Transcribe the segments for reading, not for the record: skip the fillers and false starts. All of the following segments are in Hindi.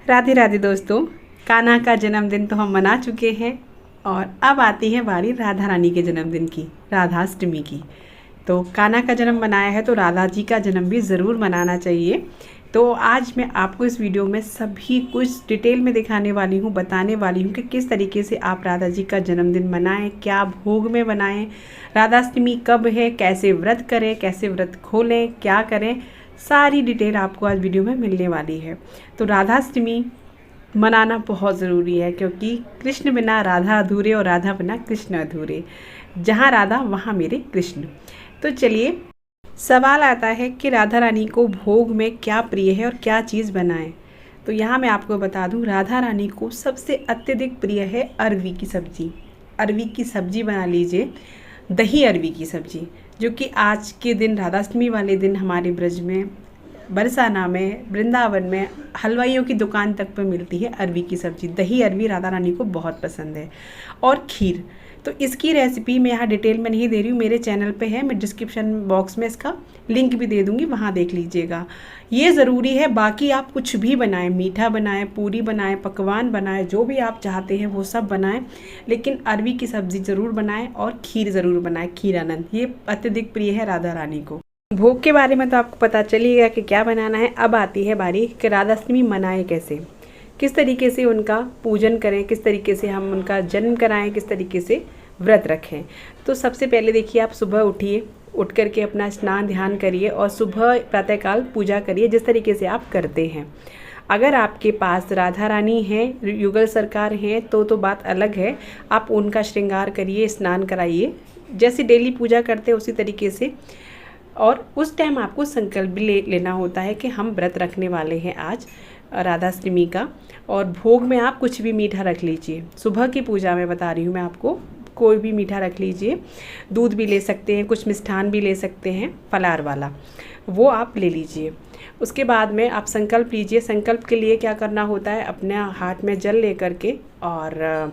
राधे राधे दोस्तों। कान्हा का जन्मदिन तो हम मना चुके हैं और अब आती है बारी राधा रानी के जन्मदिन की, राधाष्टमी की। तो कान्हा का जन्म मनाया है तो राधा जी का जन्म भी ज़रूर मनाना चाहिए। तो आज मैं आपको इस वीडियो में सभी कुछ डिटेल में दिखाने वाली हूँ, बताने वाली हूँ कि किस तरीके से आप राधा जी का जन्मदिन मनाएं, क्या भोग में बनाएं, राधाष्टमी कब है, कैसे व्रत करें, कैसे व्रत खोलें, क्या करें, सारी डिटेल आपको आज वीडियो में मिलने वाली है। तो राधाष्टमी मनाना बहुत ज़रूरी है क्योंकि कृष्ण बिना राधा अधूरे और राधा बिना कृष्ण अधूरे। जहाँ राधा वहाँ मेरे कृष्ण। तो चलिए, सवाल आता है कि राधा रानी को भोग में क्या प्रिय है और क्या चीज़ बनाएं। तो यहाँ मैं आपको बता दूँ, राधा रानी को सबसे अत्यधिक प्रिय है अरवी की सब्ज़ी। अरवी की सब्ज़ी बना लीजिए, दही अरवी की सब्ज़ी, जो कि आज के दिन राधाष्टमी वाले दिन हमारे ब्रज में, बरसाना में, वृंदावन में हलवाइयों की दुकान तक पर मिलती है अरवी की सब्ज़ी। दही अरवी राधा रानी को बहुत पसंद है। और खीर, तो इसकी रेसिपी मैं यहाँ डिटेल में नहीं दे रही हूँ, मेरे चैनल पे है, मैं डिस्क्रिप्शन बॉक्स में इसका लिंक भी दे दूँगी, वहाँ देख लीजिएगा। ये ज़रूरी है। बाकी आप कुछ भी बनाएं, मीठा बनाएं, पूरी बनाएं, पकवान बनाएं, जो भी आप चाहते हैं वो सब बनाएं, लेकिन अरवी की सब्ज़ी ज़रूर बनाएं और खीर ज़रूर बनाएं। खीर आनंद, ये अत्यधिक प्रिय है राधा रानी को। भोग के बारे में तो आपको पता चल गया कि क्या बनाना है। अब आती है बारी कि राधाष्टमी मनाएं कैसे, किस तरीके से उनका पूजन करें, किस तरीके से हम उनका जन्म कराएं, किस तरीके से व्रत रखें। तो सबसे पहले देखिए, आप सुबह उठिए, उठ करके अपना स्नान ध्यान करिए और सुबह प्रातःकाल पूजा करिए जिस तरीके से आप करते हैं। अगर आपके पास राधा रानी हैं, युगल सरकार हैं, तो बात अलग है। आप उनका श्रृंगार करिए, स्नान कराइए, जैसे डेली पूजा करते हैं उसी तरीके से। और उस टाइम आपको संकल्प भी लेना होता है कि हम व्रत रखने वाले हैं आज राधाष्टमी का। और भोग में आप कुछ भी मीठा रख लीजिए। सुबह की पूजा में बता रही हूँ मैं आपको, कोई भी मीठा रख लीजिए, दूध भी ले सकते हैं, कुछ मिष्ठान भी ले सकते हैं फलार वाला, वो आप ले लीजिए। उसके बाद में आप संकल्प लीजिए। संकल्प के लिए क्या करना होता है, अपने हाथ में जल ले करके और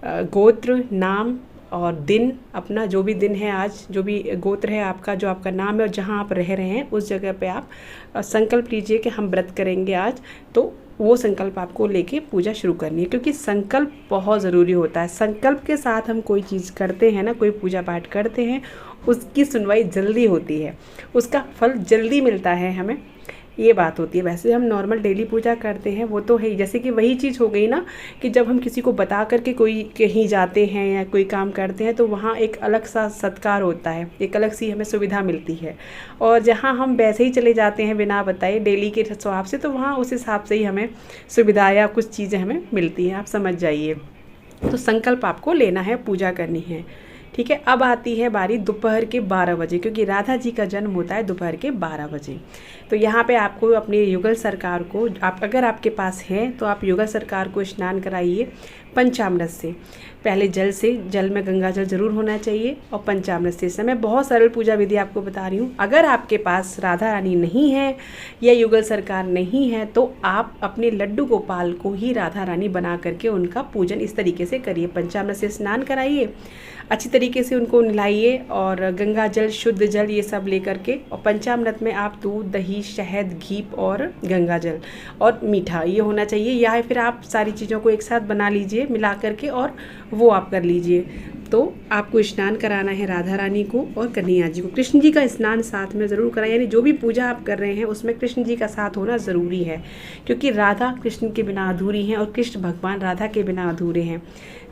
गोत्र, नाम और दिन, अपना जो भी दिन है आज, जो भी गोत्र है आपका, जो आपका नाम है और जहाँ आप रह रहे हैं उस जगह पे आप संकल्प लीजिए कि हम व्रत करेंगे आज। तो वो संकल्प आपको लेके पूजा शुरू करनी है, क्योंकि संकल्प बहुत ज़रूरी होता है। संकल्प के साथ हम कोई चीज़ करते हैं ना, कोई पूजा पाठ करते हैं, उसकी सुनवाई जल्दी होती है, उसका फल जल्दी मिलता है हमें, ये बात होती है। वैसे हम नॉर्मल डेली पूजा करते हैं वो तो है ही, जैसे कि वही चीज़ हो गई ना कि जब हम किसी को बता करके कोई कहीं जाते हैं या कोई काम करते हैं तो वहाँ एक अलग सा सत्कार होता है, एक अलग सी हमें सुविधा मिलती है। और जहाँ हम वैसे ही चले जाते हैं बिना बताए डेली के स्वभाव से, तो वहाँ उस हिसाब से ही हमें सुविधा या कुछ चीज़ें हमें मिलती हैं, आप समझ जाइए। तो संकल्प आपको लेना है, पूजा करनी है, ठीक है। अब आती है बारी दोपहर के 12 बजे, क्योंकि राधा जी का जन्म होता है दोपहर के 12 बजे। तो यहाँ पे आपको अपने युगल सरकार को, आप अगर आपके पास है तो आप युगल सरकार को स्नान कराइए पंचामृत से। पहले जल से, जल में गंगा जल जरूर होना चाहिए और पंचामृत से। समय बहुत सरल पूजा विधि आपको बता रही हूँ। अगर आपके पास राधा रानी नहीं है या युगल सरकार नहीं है तो आप अपने लड्डू गोपाल को ही राधा रानी बना करके उनका पूजन इस तरीके से करिए। पंचामृत से स्नान कराइए, अच्छी तरीके से उनको नहलाइए और गंगा जल, शुद्ध जल, ये सब लेकर के, और पंचामृत में आप दूध, दही, शहद, घी और गंगा जल और मीठा ये होना चाहिए। या फिर आप सारी चीज़ों को एक साथ बना लीजिए मिला करके और वो आप कर लीजिए। तो आपको स्नान कराना है राधा रानी को और कन्हैया जी को। कृष्ण जी का स्नान साथ में ज़रूर कराएं, यानी जो भी पूजा आप कर रहे हैं उसमें कृष्ण जी का साथ होना ज़रूरी है, क्योंकि राधा कृष्ण के बिना अधूरी हैं और कृष्ण भगवान राधा के बिना अधूरे हैं।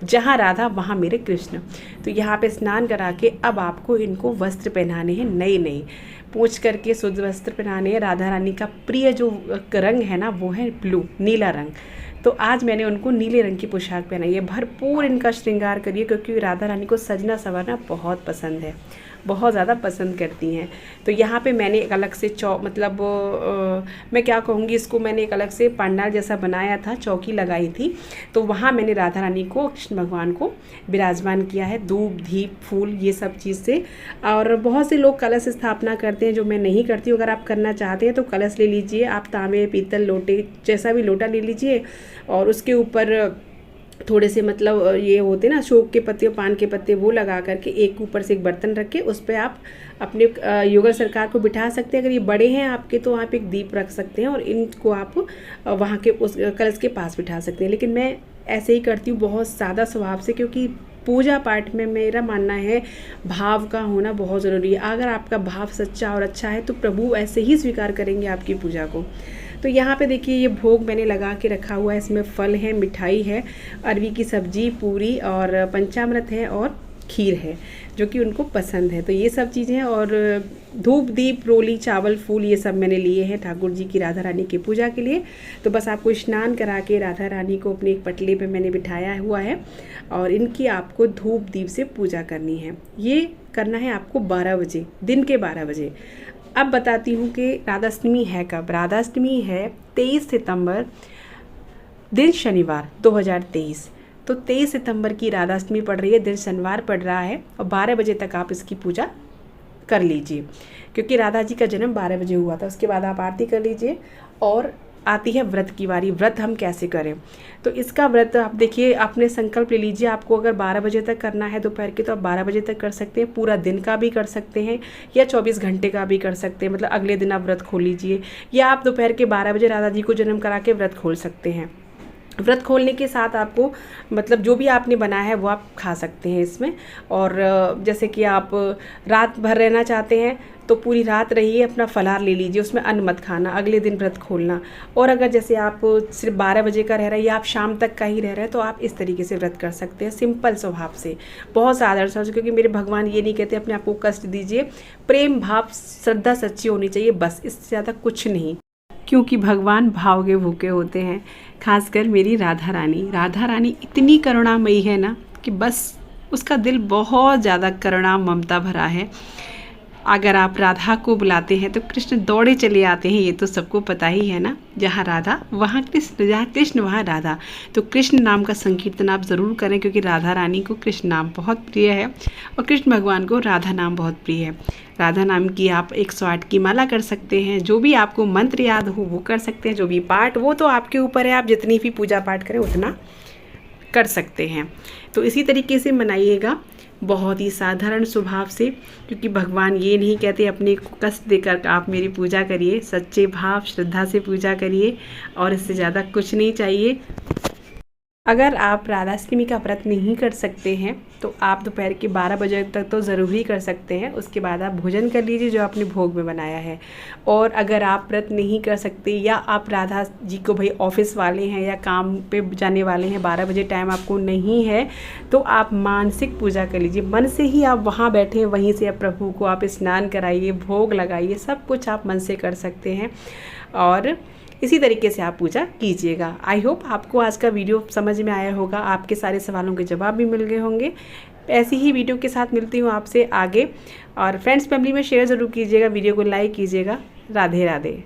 जहाँ राधा वहाँ मेरे कृष्ण। तो यहाँ पे स्नान करा के अब आपको इनको वस्त्र पहनाने हैं, नए नए पोंछ करके शुद्ध वस्त्र पहनाने हैं। राधा रानी का प्रिय जो रंग है ना वो है ब्लू, नीला रंग। तो आज मैंने उनको नीले रंग की पोशाक पहनाई है। भरपूर इनका श्रृंगार करिए, क्योंकि राधा रानी को सजना संवरना बहुत पसंद है, बहुत ज़्यादा पसंद करती हैं। तो यहाँ पे मैंने एक अलग से मैं क्या कहूँगी इसको, मैंने एक अलग से पंडाल जैसा बनाया था, चौकी लगाई थी। तो वहाँ मैंने राधा रानी को, कृष्ण भगवान को विराजमान किया है, धूप, दीप, फूल, ये सब चीज़ से। और बहुत से लोग कलश स्थापना करते हैं, जो मैं नहीं करती हूँ। अगर आप करना चाहते हैं तो कलश ले लीजिए, आप तांबे, पीतल, लोटे, जैसा भी लोटा ले लीजिए और उसके ऊपर थोड़े से मतलब ये होते ना शोक के पत्ते और पान के पत्ते, वो लगा करके एक ऊपर से एक बर्तन रख के उस पर आप अपने युगल सरकार को बिठा सकते हैं। अगर ये बड़े हैं आपके तो आप एक दीप रख सकते हैं और इनको आप वहाँ के उस कलश के पास बिठा सकते हैं। लेकिन मैं ऐसे ही करती हूँ बहुत सादा स्वभाव से, क्योंकि पूजा पाठ में मेरा मानना है भाव का होना बहुत ज़रूरी है। अगर आपका भाव सच्चा और अच्छा है तो प्रभु ऐसे ही स्वीकार करेंगे आपकी पूजा को। तो यहाँ पे देखिए ये भोग मैंने लगा के रखा हुआ है। इसमें फल है, मिठाई है, अरवी की सब्जी, पूरी और पंचामृत है और खीर है जो कि उनको पसंद है। तो ये सब चीज़ें हैं और धूप दीप रोली चावल फूल ये सब मैंने लिए हैं ठाकुर जी की राधा रानी की पूजा के लिए। तो बस आपको स्नान करा के राधा रानी को अपने एक पटले पे मैंने बिठाया हुआ है और इनकी आपको धूप दीप से पूजा करनी है। ये करना है आपको 12 बजे, दिन के 12 बजे। अब बताती हूँ कि राधाष्टमी है कब। राधाष्टमी है 23 सितंबर दिन शनिवार 2023। तो 23 सितंबर की राधाष्टमी पड़ रही है, दिन शनिवार पड़ रहा है और 12 बजे तक आप इसकी पूजा कर लीजिए, क्योंकि राधा जी का जन्म 12 बजे हुआ था। उसके बाद आप आरती कर लीजिए और आती है व्रत की बारी। व्रत हम कैसे करें, तो इसका व्रत आप देखिए, आपने संकल्प ले लीजिए। आपको अगर 12 बजे तक करना है दोपहर के तो आप 12 बजे तक कर सकते हैं। पूरा दिन का भी कर सकते हैं या 24 घंटे का भी कर सकते हैं, मतलब अगले दिन आप व्रत खोल लीजिए, या आप दोपहर के 12 बजे राधा जी को जन्म करा के व्रत खोल सकते हैं। व्रत खोलने के साथ आपको मतलब जो भी आपने बनाया है वो आप खा सकते हैं इसमें। और जैसे कि आप रात भर रहना चाहते हैं तो पूरी रात रहिए, अपना फलाहार ले लीजिए, उसमें अन्न मत खाना, अगले दिन व्रत खोलना। और अगर जैसे आप सिर्फ 12 बजे का रह रहे हैं या आप शाम तक का ही रह रहे हैं तो आप इस तरीके से व्रत कर सकते हैं, सिंपल स्वभाव से, बहुत साधारण स्वभाव से। क्योंकि मेरे भगवान ये नहीं कहते अपने आप को कष्ट दीजिए, प्रेम भाव श्रद्धा सच्ची होनी चाहिए, बस इससे ज़्यादा कुछ नहीं। क्योंकि भगवान भाव के भूखे होते हैं, खासकर मेरी राधा रानी। राधा रानी इतनी करुणामयी है ना कि बस उसका दिल बहुत ज़्यादा करुणा ममता भरा है। अगर आप राधा को बुलाते हैं तो कृष्ण दौड़े चले आते हैं, ये तो सबको पता ही है ना। जहाँ राधा वहाँ कृष्ण, जहाँ कृष्ण वहाँ राधा। तो कृष्ण नाम का संकीर्तन आप ज़रूर करें, क्योंकि राधा रानी को कृष्ण नाम बहुत प्रिय है और कृष्ण भगवान को राधा नाम बहुत प्रिय है। राधा नाम की आप 108 की माला कर सकते हैं, जो भी आपको मंत्र याद हो वो कर सकते हैं, जो भी पाठ, वो तो आपके ऊपर है, आप जितनी भी पूजा पाठ करें उतना कर सकते हैं। तो इसी तरीके से मनाइएगा, बहुत ही साधारण स्वभाव से, क्योंकि भगवान ये नहीं कहते अपने को कष्ट देकर आप मेरी पूजा करिए। सच्चे भाव श्रद्धा से पूजा करिए और इससे ज़्यादा कुछ नहीं चाहिए। अगर आप राधाष्टमी का व्रत नहीं कर सकते हैं तो आप दोपहर के 12 बजे तक तो ज़रूर ही कर सकते हैं। उसके बाद आप भोजन कर लीजिए जो आपने भोग में बनाया है। और अगर आप व्रत नहीं कर सकते या आप राधा जी को भाई ऑफिस वाले हैं या काम पे जाने वाले हैं, 12 बजे टाइम आपको नहीं है, तो आप मानसिक पूजा कर लीजिए। मन से ही आप वहाँ बैठे, वहीं से आप प्रभु को आप स्नान कराइए, भोग लगाइए, सब कुछ आप मन से कर सकते हैं और इसी तरीके से आप पूजा कीजिएगा। आई होप आपको आज का वीडियो समझ में आया होगा, आपके सारे सवालों के जवाब भी मिल गए होंगे। ऐसी ही वीडियो के साथ मिलती हूँ आपसे आगे, और फ्रेंड्स फैमिली में शेयर ज़रूर कीजिएगा, वीडियो को लाइक कीजिएगा। राधे राधे।